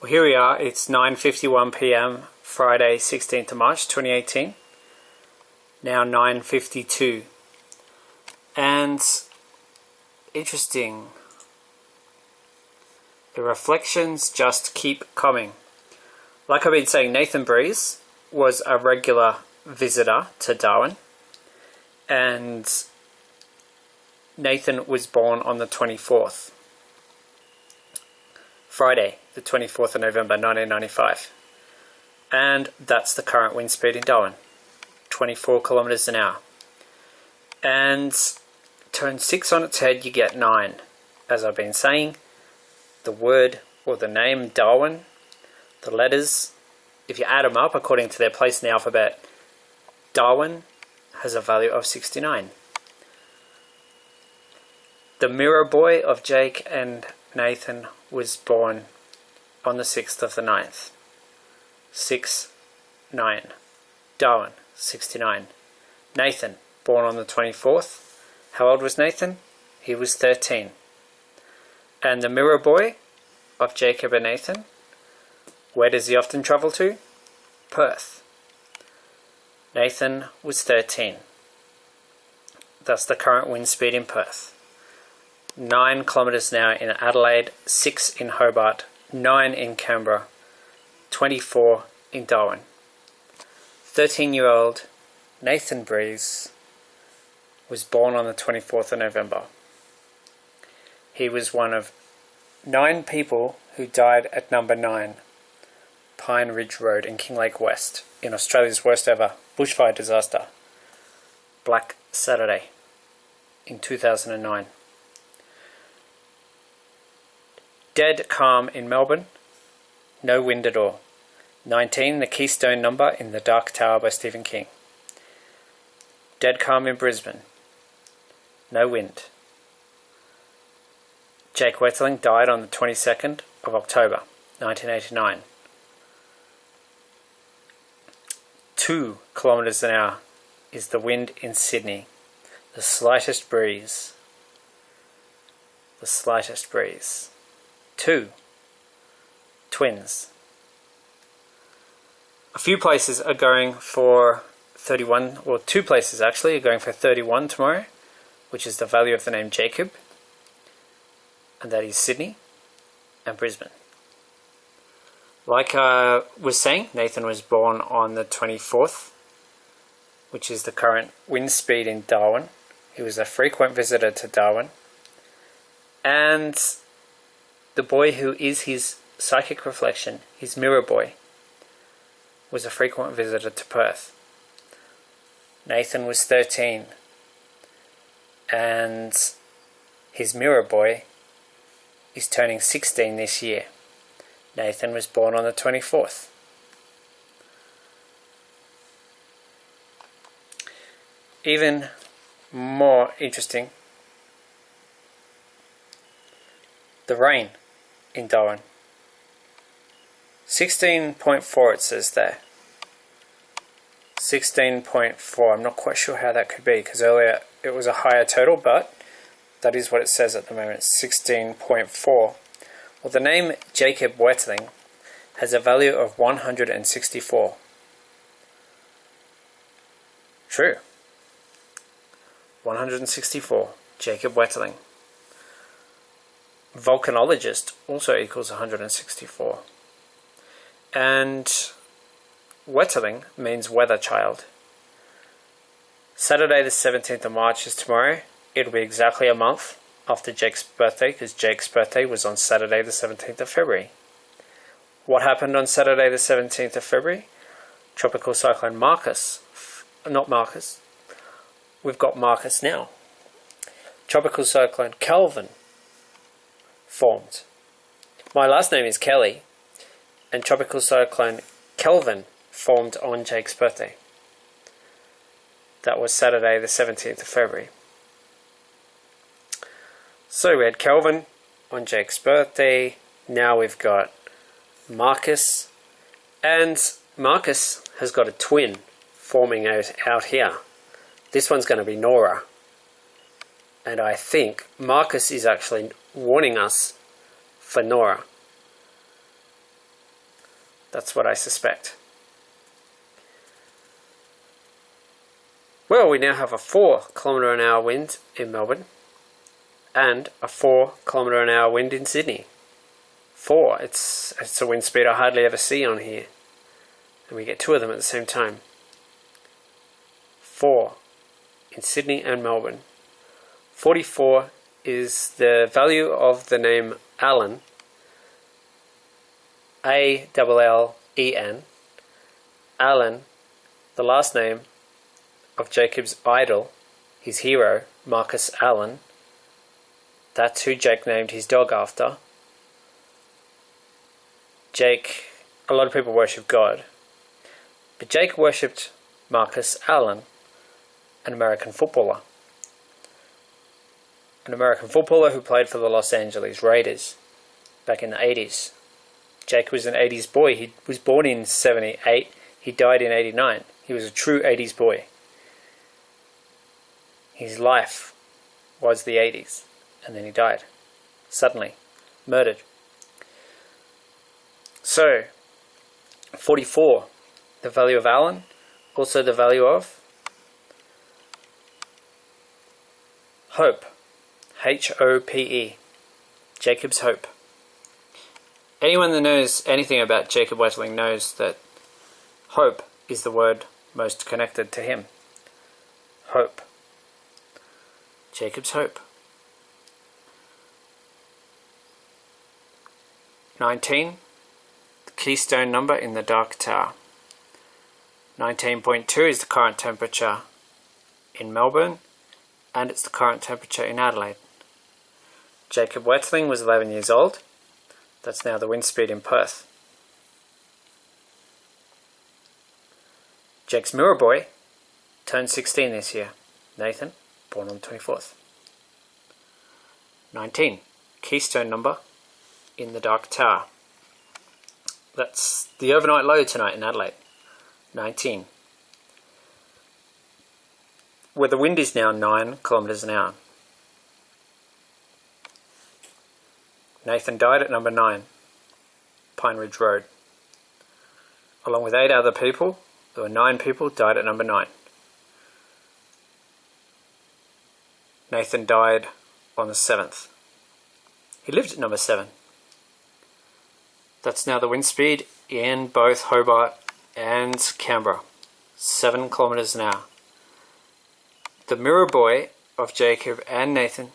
Well, here we are. It's 9:51 p.m. Friday, 16th of March 2018. Now 9:52. And interesting. The reflections just keep coming. Like I've been saying, Nathan Breeze was a regular visitor to Darwin. And Nathan was born on the 24th. Friday, the 24th of November 1995. And that's the current wind speed in Darwin, 24 kilometers an hour. And turn 6 on its head, you get 9. As I've been saying, the word or the name Darwin, the letters, if you add them up according to their place in the alphabet, Darwin has a value of 69. The mirror boy of Jake and Nathan was born on the 6th of the 9th. 6-9. Darwin, 69. Nathan, born on the 24th. How old was Nathan? He was 13. And the mirror boy of Jacob and Nathan, where does he often travel to? Perth. Nathan was 13. That's the current wind speed in Perth. 9 kilometers an hour in Adelaide, 6 in Hobart, 9 in Canberra, 24 in Darwin. 13-year-old Nathan Breeze was born on the 24th of November. He was one of 9 people who died at number 9, Pine Ridge Road in Kinglake West, in Australia's worst ever bushfire disaster, Black Saturday, in 2009. Dead calm in Melbourne, no wind at all. 19, the keystone number in The Dark Tower by Stephen King. Dead calm in Brisbane, no wind. Jake Wetterling died on the 22nd of October, 1989. 2 kilometers an hour is the wind in Sydney. The slightest breeze. The slightest breeze. 2. Twins. A few places are going for 31, or 2 places actually are going for 31 tomorrow, which is the value of the name Jacob, and that is Sydney and Brisbane. Like I was saying, Nathan was born on the 24th, which is the current wind speed in Darwin. He was a frequent visitor to Darwin, and the boy who is his psychic reflection, his mirror boy, was a frequent visitor to Perth. Nathan was 13, and his mirror boy is turning 16 this year. Nathan was born on the 24th. Even more interesting, the rain in Darwin. 16.4 it says there. 16.4. I'm not quite sure how that could be because earlier it was a higher total, but that is what it says at the moment. 16.4. Well, the name Jacob Wetterling has a value of 164. True. 164. Jacob Wetterling. Volcanologist also equals 164. And Wetterling means weather child. Saturday the 17th of March is tomorrow. It'll be exactly a month after Jake's birthday, because Jake's birthday was on Saturday the 17th of February. What happened on Saturday the 17th of February? Tropical cyclone Marcus. Not Marcus. We've got Marcus now. Tropical cyclone Kelvin formed. My last name is Kelly, and tropical cyclone Kelvin formed on Jake's birthday. That was Saturday the 17th of February. So we had Kelvin on Jake's birthday. Now we've got Marcus, and Marcus has got a twin forming out here. This one's going to be Nora. And I think Marcus is actually warning us for Nora. That's what I suspect. Well, we now have a 4 km/h wind in Melbourne and a 4 km/h wind in Sydney. 4, it's a wind speed I hardly ever see on here. And we get 2 of them at the same time. 4 in Sydney and Melbourne. 44 is the value of the name Allen, A-L-L-E-N. Allen, the last name of Jacob's idol, his hero, Marcus Allen. That's who Jake named his dog after. Jake, a lot of people worship God, but Jake worshipped Marcus Allen, an American footballer. An American footballer who played for the Los Angeles Raiders back in the 80s. Jake was an 80s boy. He was born in 78. He died in 89. He was a true 80s boy. His life was the 80s. And then he died. Suddenly. Murdered. So, 44. The value of Allen. Also the value of hope. H-O-P-E. Jacob's hope. Anyone that knows anything about Jacob Wetterling knows that hope is the word most connected to him. Hope. Jacob's hope. 19. The keystone number in the dark tower. 19.2 is the current temperature in Melbourne, and it's the current temperature in Adelaide. Jacob Wetterling was 11 years old. That's now the wind speed in Perth. Jake's mirror boy turned 16 this year. Nathan, born on the 24th. 19. Keystone number in the dark tower. That's the overnight low tonight in Adelaide. 19. Where the wind is now 9 km/h. Nathan died at number 9, Pine Ridge Road. Along with 8 other people, there were 9 people died at number 9. Nathan died on the 7th. He lived at number 7. That's now the wind speed in both Hobart and Canberra. 7 km/h. The mirror boy of Jacob and Nathan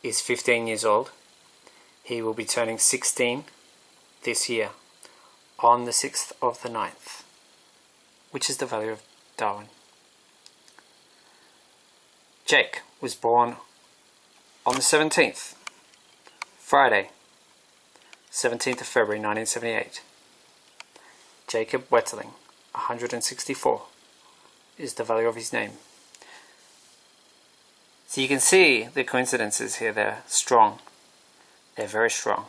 is 15 years old. He will be turning 16 this year on the 6th of the 9th, which is the value of Darwin. Jake was born on the 17th, Friday, 17th of February 1978. Jacob Wetterling, 164, is the value of his name. So you can see the coincidences here, they're strong. They're very strong.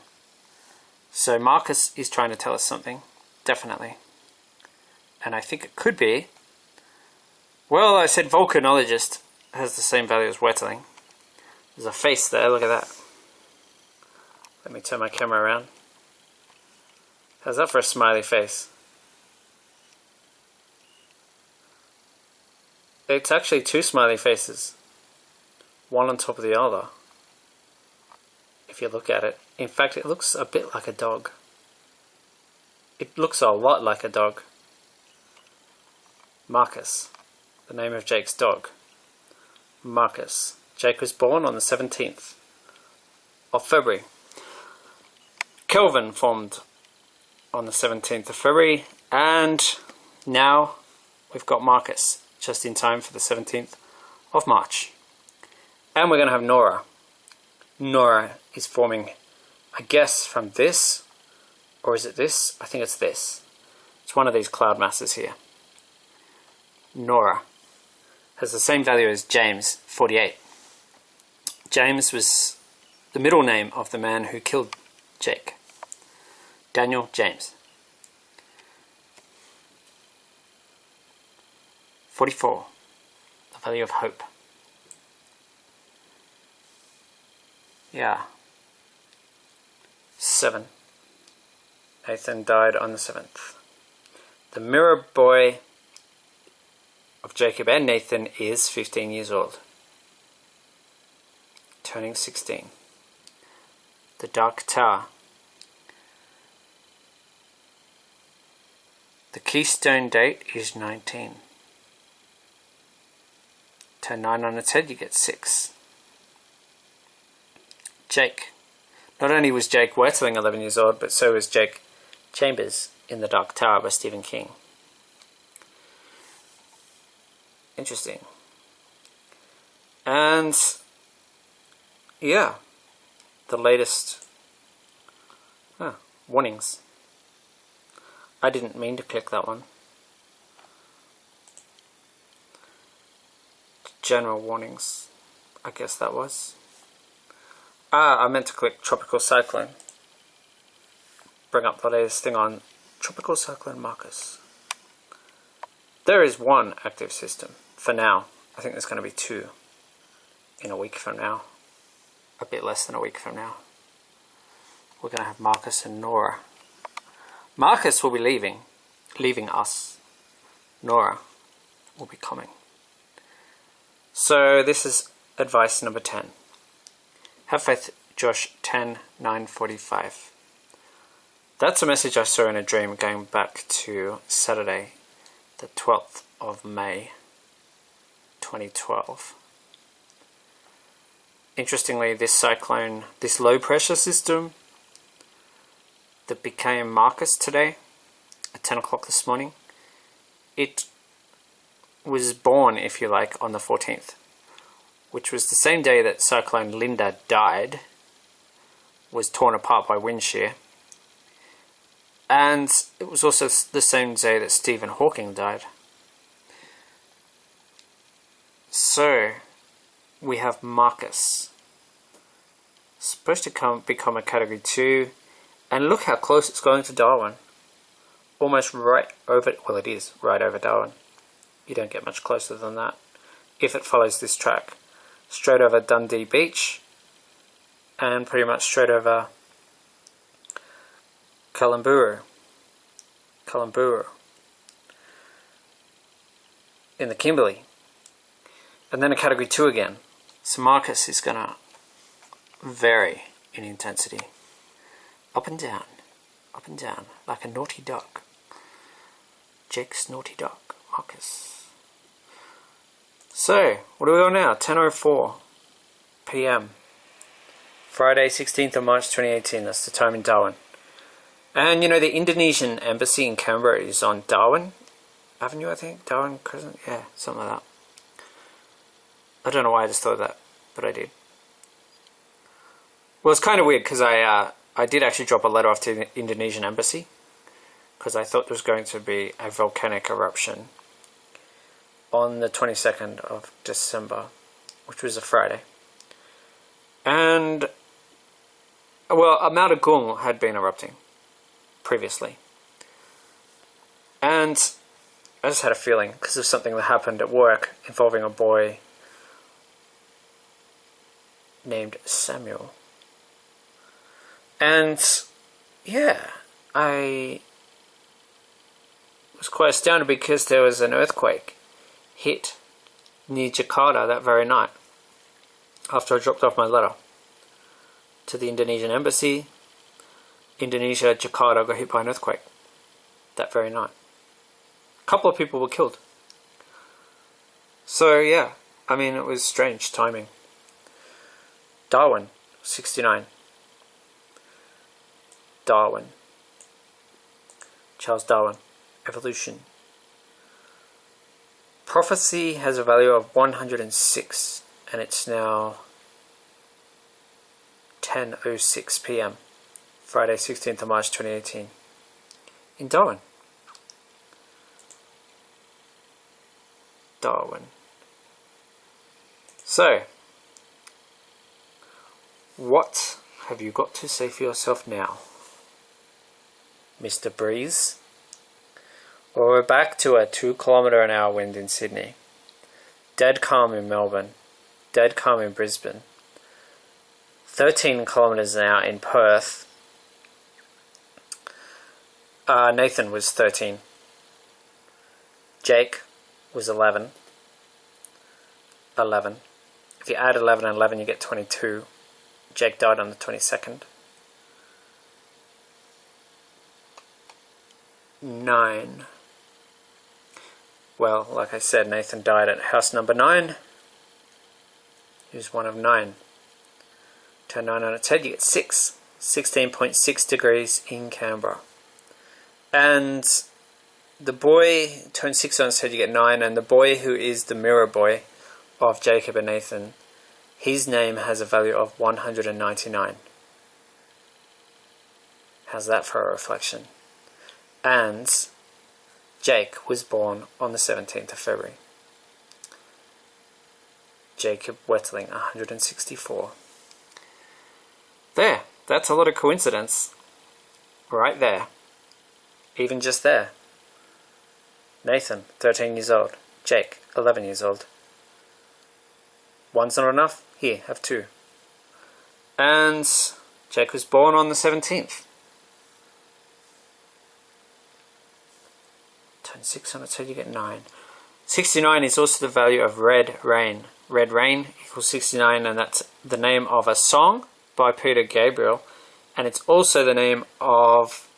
So Marcus is trying to tell us something, definitely. And I think it could be, well, I said volcanologist has the same value as Wetterling. There's a face there, look at that. Let me turn my camera around. How's that for a smiley face? It's actually 2 smiley faces. One on top of the other. If you look at it. In fact, it looks a bit like a dog. It looks a lot like a dog. Marcus, the name of Jake's dog. Marcus. Jake was born on the 17th of February. Kelvin formed on the 17th of February, and now we've got Marcus just in time for the 17th of March. And we're going to have Nora. Nora is forming, I guess, from this, or is it this? I think it's this. It's one of these cloud masses here. Nora has the same value as James, 48. James was the middle name of the man who killed Jake. Daniel James. 44. The value of hope. Yeah. 7. Nathan died on the 7th. The mirror boy of Jacob and Nathan is 15 years old, turning 16. The Dark Tower. The keystone date is 19. Turn 9 on its head, you get 6. Jake. Not only was Jake Wertling 11 years old, but so was Jake Chambers in The Dark Tower by Stephen King. Interesting. And yeah, the latest warnings. I didn't mean to click that one. General warnings, I guess that was. I meant to click Tropical Cyclone. Bring up the latest thing on Tropical Cyclone Marcus. There is one active system for now. I think there's going to be 2 in a week from now. A bit less than a week from now. We're going to have Marcus and Nora. Marcus will be leaving us. Nora will be coming. So this is advice number 10. Have faith, Josh 10:9:45. That's a message I saw in a dream going back to Saturday, the 12th of May, 2012. Interestingly, this cyclone, this low pressure system that became Marcus today at 10 o'clock this morning, it was born, if you like, on the 14th, which was the same day that Cyclone Linda died, was torn apart by wind shear, and it was also the same day that Stephen Hawking died. So we have Marcus, supposed to become a category 2, and look how close it's going to Darwin. Almost right over, well, it is right over Darwin. You don't get much closer than that if it follows this track. Straight over Dundee Beach and pretty much straight over Kalamburu in the Kimberley, and then a category 2 again. So Marcus is going to vary in intensity, up and down, like a naughty duck. Jake's naughty duck, Marcus. So, what are we on now? 10:04 p.m. Friday, 16th of March 2018. That's the time in Darwin. And you know, the Indonesian embassy in Canberra is on Darwin Avenue, I think. Darwin Crescent? Yeah, something like that. I don't know why I just thought of that, but I did. Well, it's kind of weird because I did actually drop a letter off to the Indonesian embassy because I thought there was going to be a volcanic eruption on the 22nd of December, which was a Friday. And, well, Mount Agung had been erupting previously. And I just had a feeling, because of something that happened at work involving a boy named Samuel. And, yeah, I was quite astounded because there was an earthquake hit near Jakarta that very night after I dropped off my letter to the Indonesian embassy. Indonesia, Jakarta got hit by an earthquake that very night. A couple of people were killed. So yeah, I mean, it was strange timing. Darwin, 69. Darwin. Charles Darwin. Evolution. Prophecy has a value of 106, and it's now 10:06 p.m. Friday, 16th of March 2018 in Darwin. Darwin. So, what have you got to say for yourself now, Mr. Breeze? Well, we're back to a 2 km/h wind in Sydney. Dead calm in Melbourne. Dead calm in Brisbane. 13 km/h in Perth. Nathan was 13. Jake was 11. 11. If you add 11 and 11, you get 22. Jake died on the 22nd. 9. Well, like I said, Nathan died at house number 9. He was one of 9. Turn 9 on its head, you get 6. 16.6 degrees in Canberra. And the boy, turn 6 on its head, you get 9. And the boy who is the mirror boy of Jacob and Nathan, his name has a value of 199. How's that for a reflection? And Jake was born on the 17th of February. Jacob Wetterling, 164. There, that's a lot of coincidence. Right there. Even just there. Nathan, 13 years old. Jake, 11 years old. One's not enough? Here, have 2. And Jake was born on the 17th. Turn 6 on its head, you get 9. 69 is also the value of Red Rain. Red Rain equals 69, and that's the name of a song by Peter Gabriel, and it's also the name of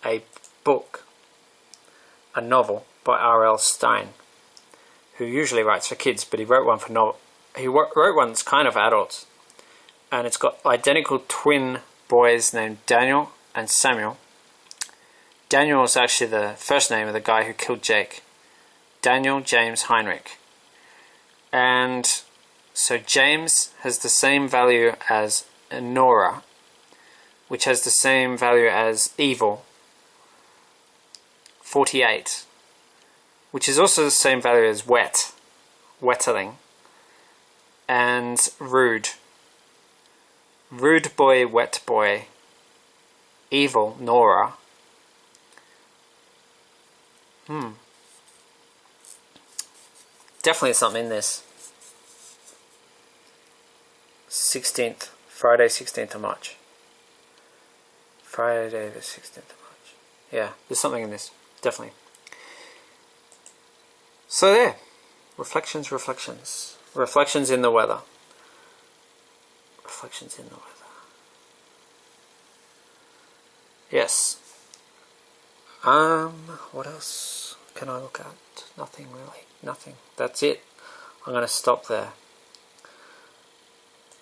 a book, a novel by R.L. Stein, who usually writes for kids, but he wrote one for novel. He wrote one that's kind of adult, and it's got identical twin boys named Daniel and Samuel. Daniel is actually the first name of the guy who killed Jake. Daniel James Heinrich. And so James has the same value as Nora, which has the same value as evil, 48, which is also the same value as Wetterling, and rude. Rude boy, wet boy, evil, Nora. Definitely something in this. 16th, Friday 16th of March. Friday the 16th of March. Yeah, there's something in this, definitely. So there, reflections. Reflections in the weather. Reflections in the weather. Yes. What else can I look at? Nothing really. Nothing. That's it. I'm going to stop there.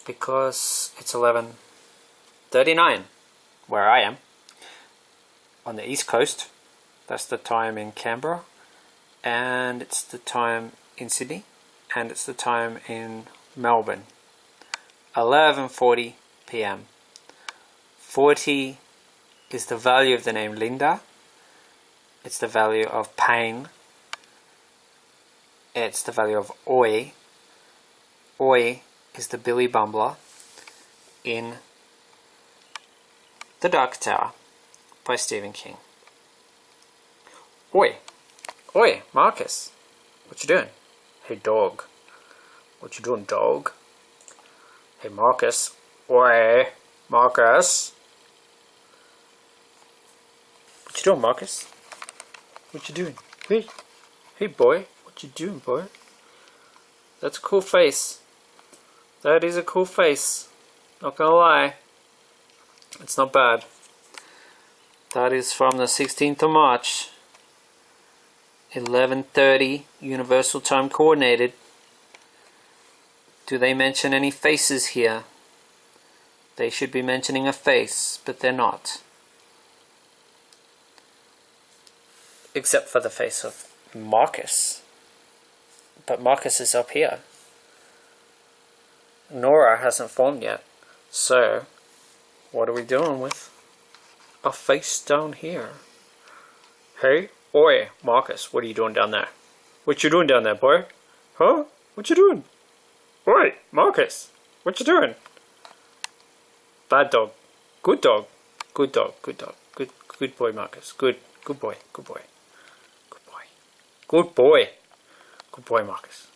Because it's 11:39 where I am. On the east coast. That's the time in Canberra. And it's the time in Sydney. And it's the time in Melbourne. 11:40 PM. 40 is the value of the name Linda. It's the value of pain. It's the value of Oi. Oi is the Billy Bumbler in The Dark Tower by Stephen King. Oi. Oi, Marcus. What you doing? Hey, dog. What you doing, dog? Hey, Marcus. Oi, Marcus. What you doing, Marcus? What you doing? Hey, boy. What you doing, boy? That's a cool face. That is a cool face. Not gonna lie. It's not bad. That is from the 16th of March. 11:30 Universal Time Coordinated. Do they mention any faces here? They should be mentioning a face, but they're not. Except for the face of Marcus. But Marcus is up here. Nora hasn't formed yet. So, what are we doing with a face down here? Hey, oi, Marcus, what are you doing down there? What you doing down there, boy? Huh? What you doing? Oi, Marcus, what you doing? Bad dog. Good dog. Good dog. Good dog. Good boy, Marcus. Good boy. Good boy. Good boy. Good boy. Good boy, Marcus.